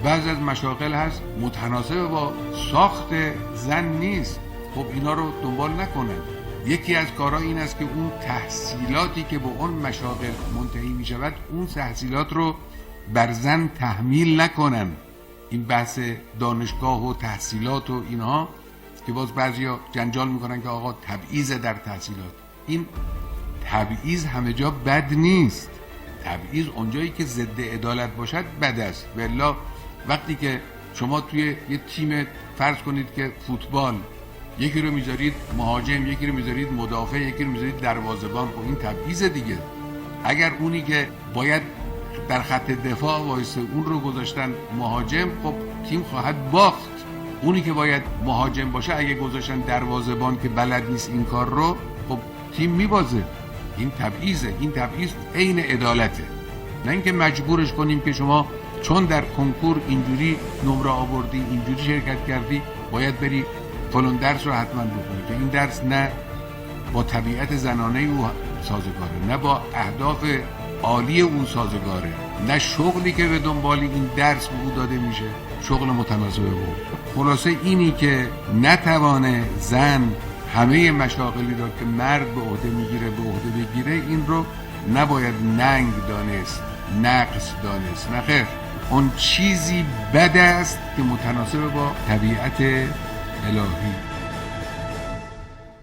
بعضی از مشاغل هست متناسب با ساخت زن نیست. خب اینا رو دنبال نکنن. یکی از کارها این است که اون تحصیلاتی که به اون مشاغل منتهی می شود اون تحصیلات رو بر زن تحمیل نکنن. این بحث دانشگاه و تحصیلات و اینها که باز بعضیا جنجال میکنن که آقا تبعیض در تحصیلات. این تبعیض همه جا بد نیست. تبعیض اونجایی که ضد عدالت باشد بد است. والله وقتی که شما توی یه تیم فرض کنید که فوتبال یکی رو میذارید مهاجم، یکی رو میذارید مدافع، یکی رو میذارید دروازه‌بان، خب این تبعیض دیگه. اگر اونی که باید در خط دفاع وایسه اون رو گذاشتن مهاجم، خب تیم خواهد باخت. اونی که باید مهاجم باشه اگه گذاشتن دروازه‌بان که بلد نیست این کار رو، خب تیم میبازه. این تبعیضه. این تبعیض عین عدالته. نه اینکه مجبورش کنیم که شما چون در کنکور اینجوری نمره آوردی، اینجوری شرکت کردی، باید بری فلان درس رو حتما بخونی که این درس نه با طبیعت زنانه او سازگاره، نه با اهداف عالی او سازگاره، نه شغلی که به دنبال این درس به او داده میشه شغل متناسب با او. خلاصه اینی که نتوانه زن همه مشاغلی را که مرد به عهده میگیره به عهده بگیره، این رو نباید ننگ دانست، نقص دانست. نه خیر، اون چیزی بد است که متناسب با طبیعت الهی